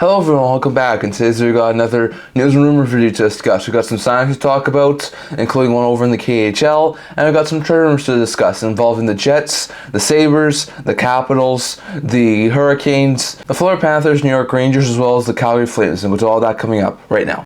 Hello everyone, welcome back, and today's we got another news and rumor video to discuss. We got some signings to talk about, including one over in the KHL, and we got some trade rumors to discuss involving the Jets, the Sabres, the Capitals, the Hurricanes, the Florida Panthers, New York Rangers, as well as the Calgary Flames, and we'll do all that coming up right now.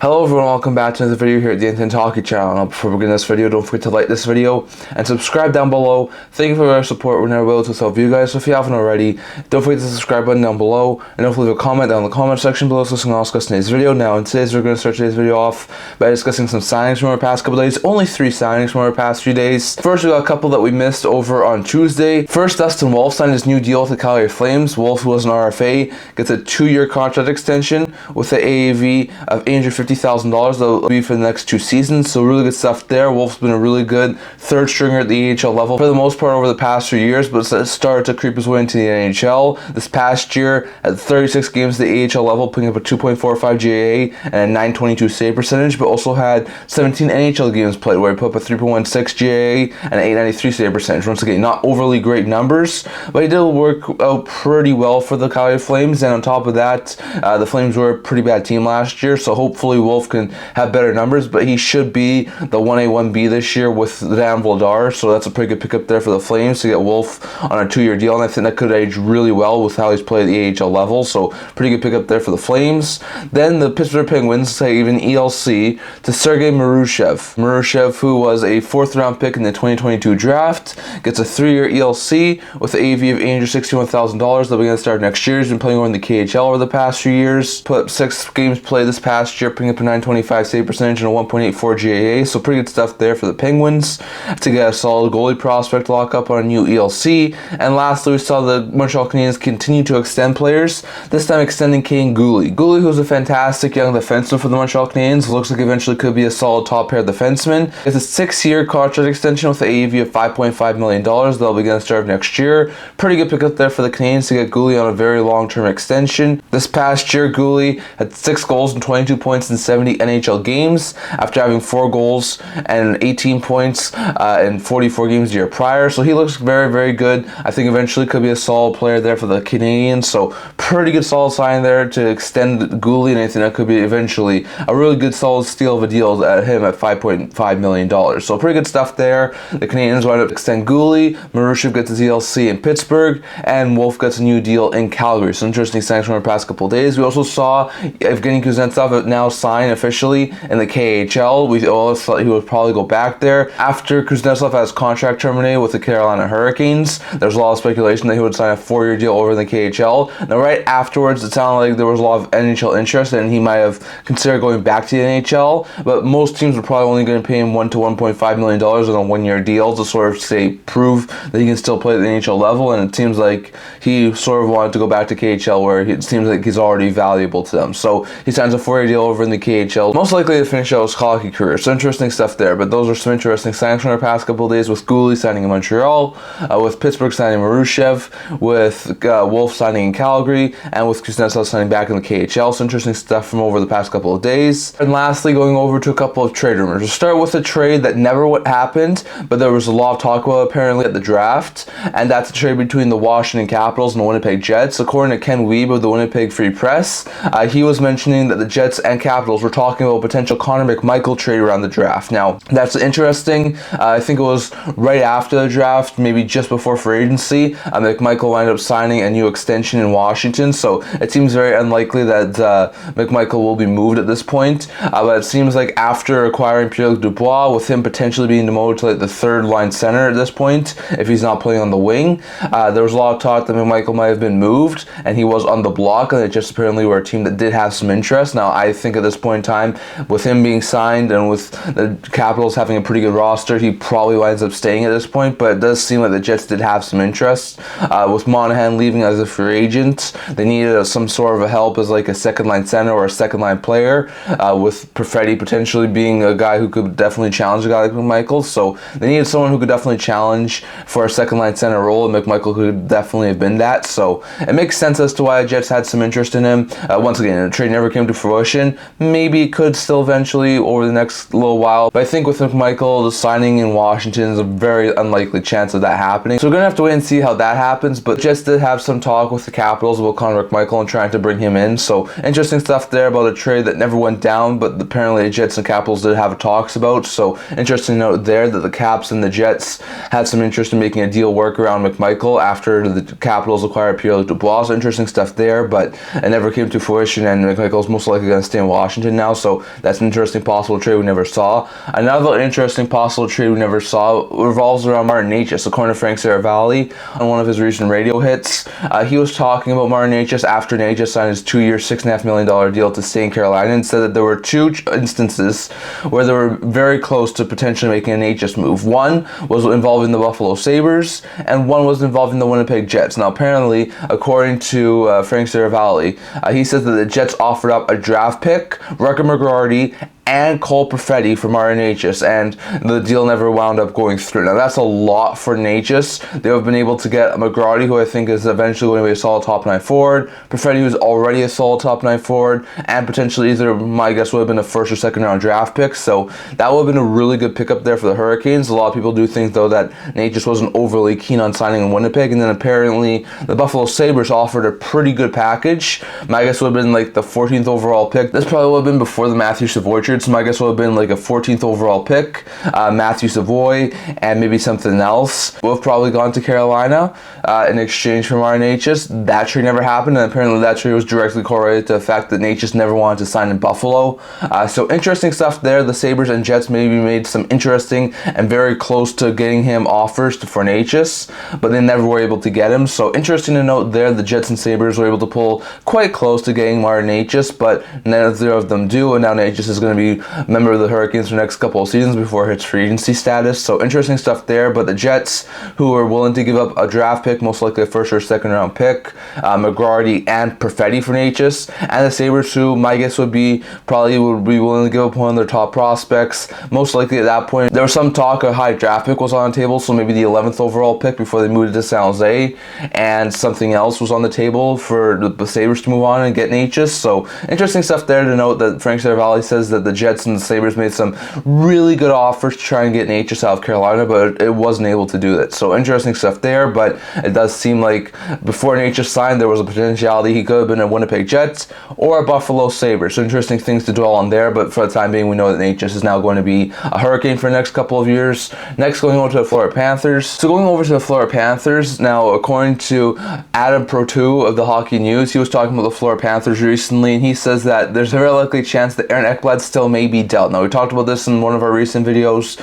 Hello everyone, welcome back to another video here at the Andersson Hockey channel. Now before we begin this video, don't forget to like this video and subscribe down below. Thank you for your support. We're never able to help you guys, so if you haven't already, don't forget the subscribe button down below, and don't leave a comment down in the comment section below so we can all discuss today's video. Now in today's, we're going to start today's video off by discussing some signings from our past couple days. Only 3 signings from our past few days. First, we got a couple that we missed over on Tuesday. First, Dustin Wolf signed his new deal with the Calgary Flames. Wolf, who was an RFA, gets a 2-year contract extension with the AAV of $850,000 that will be for the next 2 seasons, so really good stuff there. Wolf's been a really good third stringer at the AHL level for the most part over the past few years, but started to creep his way into the NHL. This past year, at 36 games at the AHL level, putting up a 2.45 GAA and a 922 save percentage, but also had 17 NHL games played where he put up a 3.16 GAA and an 893 save percentage. Once again, not overly great numbers, but he did work out pretty well for the Calgary Flames, and on top of that, the Flames were a pretty bad team last year, so hopefully Wolf can have better numbers, but he should be the 1A, 1B this year with Dan Vladar, so that's a pretty good pickup there for the Flames to get Wolf on a 2-year deal, and I think that could age really well with how he's played at the AHL level, so pretty good pickup there for the Flames. Then the Pittsburgh Penguins gave an ELC to Sergei Murashov. Murashov, who was a 4th round pick in the 2022 draft, gets a 3-year ELC with an AV of $861,000 that we're going to start next year. He's been playing over in the KHL over the past few years, put up 6 games played this past year, putting up a 925 save percentage and a 1.84 GAA, so pretty good stuff there for the Penguins to get a solid goalie prospect lock up on a new ELC. And lastly, we saw the Montreal Canadiens continue to extend players, this time extending Kane Guhle. Guhle, who's a fantastic young defenseman for the Montreal Canadiens, looks like eventually could be a solid top pair defenseman. It's a 6-year contract extension with an AAV of $5.5 million that'll be going to start next year. Pretty good pickup there for the Canadiens to get Guhle on a very long-term extension. This past year, Guhle had 6 goals and 22 points in 70 NHL games after having 4 goals and 18 points in 44 games the year prior, so he looks very, very good. I think eventually could be a solid player there for the Canadiens, so pretty good solid sign there to extend Guhle, and I think that could be eventually a really good solid steal of a deal at him at $5.5 million, so pretty good stuff there. The Canadiens wind up extend Guhle, Murashov gets his ELC in Pittsburgh, and Wolf gets a new deal in Calgary. So interesting signings from our past couple of days. We also saw Evgeny Kuznetsov now signed officially in the KHL. We all thought he would probably go back there. After Kuznetsov had his contract terminated with the Carolina Hurricanes, there's a lot of speculation that he would sign a 4-year deal over in the KHL. Now right afterwards, it sounded like there was a lot of NHL interest and he might have considered going back to the NHL, but most teams were probably only going to pay him $1 to $1.5 million on a 1-year deal to sort of prove that he can still play at the NHL level, and it seems like he sort of wanted to go back to KHL where it seems like he's already valuable to them. So he signs a 4-year deal over in the KHL, most likely to finish out his hockey career. So interesting stuff there, but those are some interesting signings from our past couple of days, with Guhle signing in Montreal, with Pittsburgh signing Murashov, with Wolf signing in Calgary, and with Kuznetsov signing back in the KHL. So interesting stuff from over the past couple of days. And lastly, going over to a couple of trade rumors. We'll start with a trade that never happened, but there was a lot of talk about apparently at the draft, and that's a trade between the Washington Capitals and the Winnipeg Jets. According to Ken Wiebe of the Winnipeg Free Press, he was mentioning that the Jets and Capitals were talking about a potential Connor McMichael trade around the draft. Now, that's interesting. I think it was right after the draft, maybe just before free agency, McMichael wound up signing a new extension in Washington, so it seems very unlikely that McMichael will be moved at this point, but it seems like after acquiring Pierre-Luc Dubois, with him potentially being demoted to like the 3rd line center at this point, if he's not playing on the wing, there was a lot of talk that McMichael might have been moved, and he was on the block, and it just apparently were a team that did have some interest. Now, I think at this point in time, with him being signed and with the Capitals having a pretty good roster, he probably winds up staying at this point, but it does seem like the Jets did have some interest. With Monahan leaving as a free agent, they needed some sort of a help as like a 2nd line center or a 2nd line player, with Perfetti potentially being a guy who could definitely challenge a guy like McMichael, so they needed someone who could definitely challenge for a 2nd line center role, and McMichael could definitely have been that, so it makes sense as to why the Jets had some interest in him. Once again, the trade never came to fruition, maybe it could still eventually over the next little while. But I think with McMichael, the signing in Washington is a very unlikely chance of that happening. So we're going to have to wait and see how that happens. But Jets did have some talk with the Capitals about Connor McMichael and trying to bring him in. So interesting stuff there about a trade that never went down, but apparently the Jets and Capitals did have talks about. So interesting note there that the Caps and the Jets had some interest in making a deal work around McMichael after the Capitals acquired Pierre-Luc Dubois. So interesting stuff there, but it never came to fruition, and McMichael's most likely going to stay in Washington now. So that's an interesting possible trade we never saw. Another interesting possible trade we never saw revolves around Martin Necas. According to Frank Saravalli, on one of his recent radio hits, he was talking about Martin Necas after Necas signed his 2-year, $6.5 million deal to stay in Carolina, and said that there were two instances where they were very close to potentially making a Necas move. One was involving the Buffalo Sabres, and one was involving the Winnipeg Jets. Now, apparently, according to Frank Saravalli, he said that the Jets offered up a draft pick, Rucker McGrady, and Cole Perfetti for Martin Necas, and the deal never wound up going through. Now that's a lot for Necas. They have been able to get McGrady, who I think is eventually going to be a solid top 9 forward, Perfetti, who's already a solid top 9 forward, and potentially either, my guess would have been a first or second round draft pick. So that would have been a really good pickup there for the Hurricanes. A lot of people do think though that Necas wasn't overly keen on signing in Winnipeg, and then apparently the Buffalo Sabres offered a pretty good package. My guess would have been like the 14th overall pick. This probably would have been before the Matthew Savoy trade. So my guess would have been like a 14th overall pick, Matthew Savoy, and maybe something else. Would have probably gone to Carolina in exchange for Martin Necas. That trade never happened, and apparently that trade was directly correlated to the fact that Necas never wanted to sign in Buffalo. So interesting stuff there. The Sabres and Jets maybe made some interesting and very close to getting him offers for Necas, but they never were able to get him. So interesting to note there, the Jets and Sabres were able to pull quite close to getting Martin Necas, but neither of them do, and now Necas is going to be a member of the Hurricanes for the next couple of seasons before his free agency status. So interesting stuff there. But the Jets, who are willing to give up a draft pick, most likely a first or second round pick, McGrady and Perfetti for Necas, and the Sabres, who my guess would be willing to give up one of their top prospects. Most likely at that point, there was some talk a high draft pick was on the table, so maybe the 11th overall pick before they moved it to San Jose, and something else was on the table for the Sabres to move on and get Necas. So interesting stuff there to note that Frank Saravalli says that the Jets and the Sabres made some really good offers to try and get Necas out of Carolina, but it wasn't able to do that. So interesting stuff there, but it does seem like before Necas signed, there was a potentiality he could have been a Winnipeg Jets or a Buffalo Sabres. So interesting things to dwell on there, but for the time being, we know that Necas is now going to be a Hurricane for the next couple of years. Next, going over to the Florida Panthers. So going over to the Florida Panthers, now according to Adam Protu of the Hockey News, he was talking about the Florida Panthers recently, and he says that there's a very likely chance that Aaron Ekblad still may be dealt. Now, we talked about this in one of our recent videos.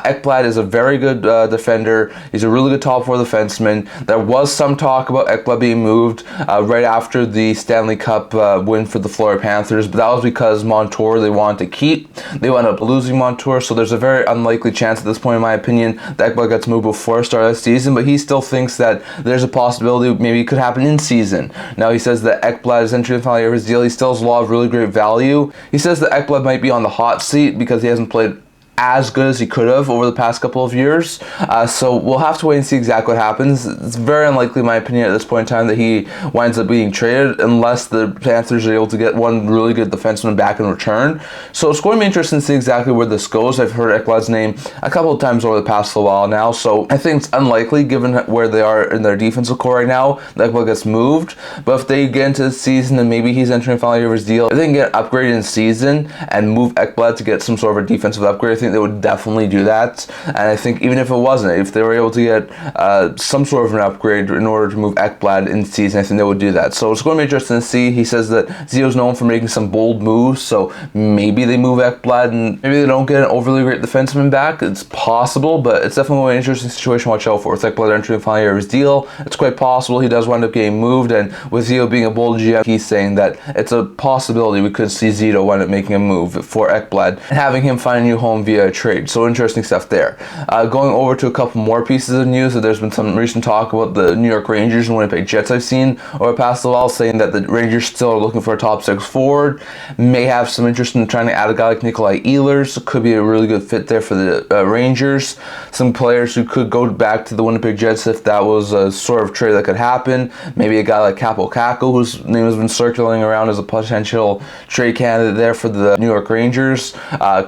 Ekblad is a very good defender. He's a really good top four defenseman. There was some talk about Ekblad being moved right after the Stanley Cup win for the Florida Panthers, but that was because Montour they wanted to keep. They wound up losing Montour, so there's a very unlikely chance at this point, in my opinion, that Ekblad gets moved before the start of the season, but he still thinks that there's a possibility maybe it could happen in season. Now, he says that Ekblad is entering the final year of his deal. He still has a lot of really great value. He says that Ekblad might be on the hot seat because he hasn't played as good as he could have over the past couple of years. So we'll have to wait and see exactly what happens. It's very unlikely, in my opinion, at this point in time that he winds up being traded unless the Panthers are able to get one really good defenseman back in return. So it's going to be interesting to see exactly where this goes. I've heard Ekblad's name a couple of times over the past little while now, so I think it's unlikely given where they are in their defensive core right now that Ekblad gets moved. But if they get into the season and maybe he's entering the final year of his deal, if they can get upgraded in season and move Ekblad to get some sort of a defensive upgrade, I think they would definitely do that. And I think even if it wasn't, if they were able to get some sort of an upgrade in order to move Ekblad in season, I think they would do that. So it's going to be interesting to see. He says that Zio's known for making some bold moves, so maybe they move Ekblad and maybe they don't get an overly great defenseman back. It's possible, but it's definitely an interesting situation to watch out for. With Ekblad entering the final year of his deal, it's quite possible he does wind up getting moved, and with Zio being a bold GM, he's saying that it's a possibility we could see Zito wind up making a move for Ekblad and having him find a new home via via trade. So interesting stuff there. Going over to a couple more pieces of news, so there's been some recent talk about the New York Rangers and Winnipeg Jets I've seen over the past while, saying that the Rangers still are looking for a top 6 forward, may have some interest in trying to add a guy like Ehlers. Could be a really good fit there for the Rangers. Some players who could go back to the Winnipeg Jets if that was a sort of trade that could happen. Maybe a guy like Kako, whose name has been circulating around as a potential trade candidate there for the New York Rangers.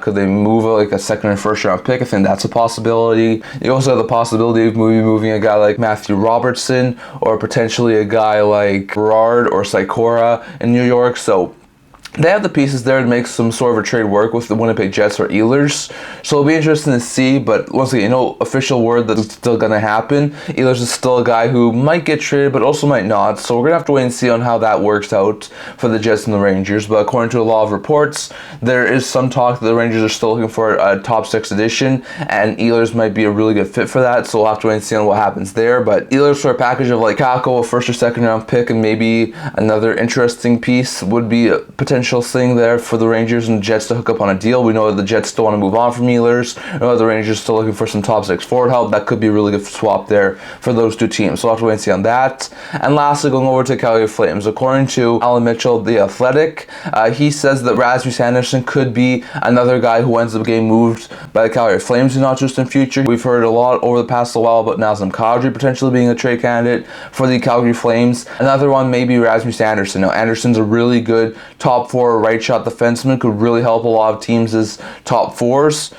Could they move like a second and first round pick? I think that's a possibility. You also have the possibility of moving a guy like Matthew Robertson, or potentially a guy like Berard or Sikora in New York. So they have the pieces there to make some sort of a trade work with the Winnipeg Jets or Ehlers. So it'll be interesting to see, but once again, official word that it's still going to happen. Ehlers is still a guy who might get traded, but also might not. So we're going to have to wait and see on how that works out for the Jets and the Rangers. But according to a lot of reports, there is some talk that the Rangers are still looking for a top 6 addition, and Ehlers might be a really good fit for that. So we'll have to wait and see on what happens there. But Ehlers for a package of like Kako, a first or second round pick, and maybe another interesting piece would be a potential thing there for the Rangers and Jets to hook up on a deal. We know that the Jets still want to move on from Ehlers. We know the Rangers still looking for some top 6 forward help. That could be a really good swap there for those two teams. So we'll have to wait and see on that. And lastly, going over to Calgary Flames. According to Alan Mitchell, The Athletic, he says that Rasmus Andersson could be another guy who ends up getting moved by the Calgary Flames in not just in future. We've heard a lot over the past while about Nazem Kadri potentially being a trade candidate for the Calgary Flames. Another one may be Rasmus Andersson. Now, Andersson's a really good top 4 right shot defenseman, could really help a lot of teams as top 4s.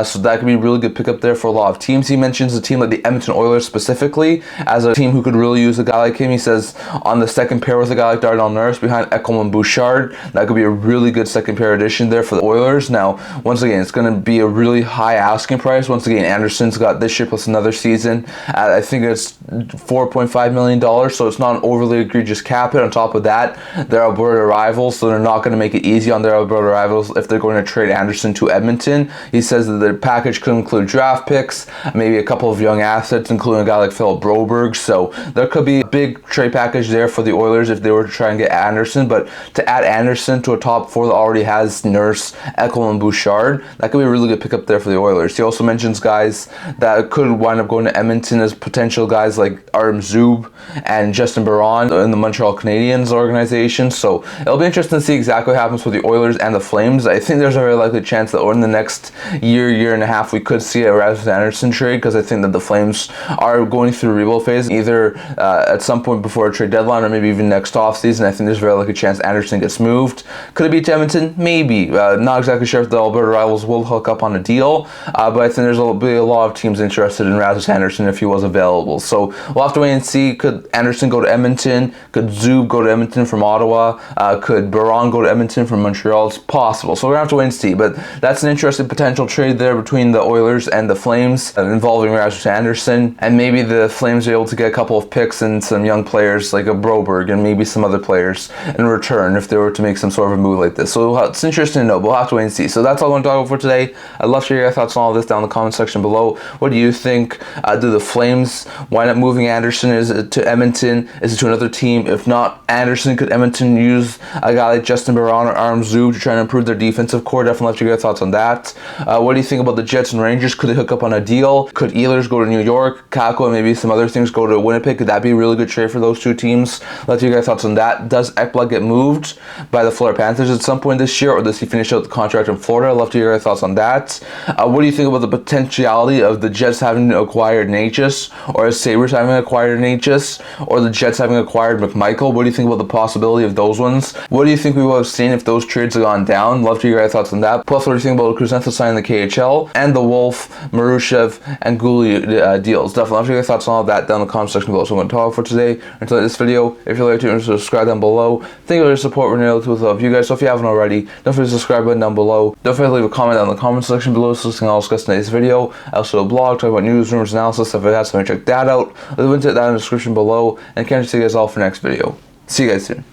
So that could be a really good pickup there for a lot of teams. He mentions a team like the Edmonton Oilers specifically as a team who could really use a guy like him. He says on the second pair with a guy like Darnell Nurse behind Ekblad and Bouchard, that could be a really good second pair addition there for the Oilers. Now, once again, it's going to be a really high asking price. Once again, Andersson's got this year plus another season at, I think it's $4.5 million, so it's not an overly egregious cap hit. On top of that, they're Alberta rivals, so they're not going to make it easy on their Alberta rivals if they're going to trade Andersson to Edmonton. He says that the package could include draft picks, maybe a couple of young assets, including a guy like Philip Broberg. So there could be a big trade package there for the Oilers if they were to try and get Andersson. But to add Andersson to a top 4 that already has Nurse, Ekblad, and Bouchard, that could be a really good pickup there for the Oilers. He also mentions guys that could wind up going to Edmonton as potential guys like Artem Zub and Justin Barron in the Montreal Canadiens organization. So it'll be interesting to see exactly what happens with the Oilers and the Flames. I think there's a very likely chance that in the next year and a half, we could see a Rasmus Andersson trade, because I think that the Flames are going through a rebuild phase, either at some point before a trade deadline or maybe even next offseason. I think there's a very likely chance Andersson gets moved. Could it be to Edmonton? Maybe. Not exactly sure if the Alberta rivals will hook up on a deal, but I think there's be a lot of teams interested in Rasmus Andersson if he was available. So we'll have to wait and see. Could Andersson go to Edmonton? Could Zub go to Edmonton from Ottawa? Could Barron go to Edmonton from Montreal? It's possible. So we're going to have to wait and see. But that's an interesting potential trade there between the Oilers and the Flames involving Rasmus Andersson. And maybe the Flames are able to get a couple of picks and some young players like a Broberg and maybe some other players in return if they were to make some sort of a move like this. So it's interesting to know, but we'll have to wait and see. So that's all I'm going to talk about for today. I'd love to hear your thoughts on all this down in the comment section below. What do you think? Do the Flames wind up moving Andersson? Is it to Edmonton? Is it to another team? If not Andersson, could Edmonton use a guy like Justin Barron or Artem Zub to try and improve their defensive core? Definitely love to hear your thoughts on that. What do you think about the Jets and Rangers? Could they hook up on a deal? Could Ehlers go to New York? Kako and maybe some other things go to Winnipeg? Could that be a really good trade for those two teams? Let's hear your thoughts on that. Does Ekblad get moved by the Florida Panthers at some point this year, or does he finish out the contract in Florida? I'd love to hear your thoughts on that. What do you think about the potentiality of the Jets having acquired Necas, or Sabres having acquired Necas, or the Jets having acquired McMichael? What do you think about the possibility of those ones? What do you think we would have seen if those trades had gone down? Love to hear your thoughts on that. Plus, what do you think about Kuznetsov signing the KHL and the Wolf, Murashov, and Guhle deals? Definitely love to hear your thoughts on all that down in the comment section below. So I'm going to talk for today. Until this video, if you like to subscribe down below. Thank you for your support. We're nearly to love you guys. So if you haven't already, don't forget to subscribe button down below. Don't forget to leave a comment down in the comment section below so I'll discuss today's video. I also do a blog talking about news, rumors, analysis. If it has, so check that out. I'll link to that in the description below. And can't see you guys all for next video. See you guys soon.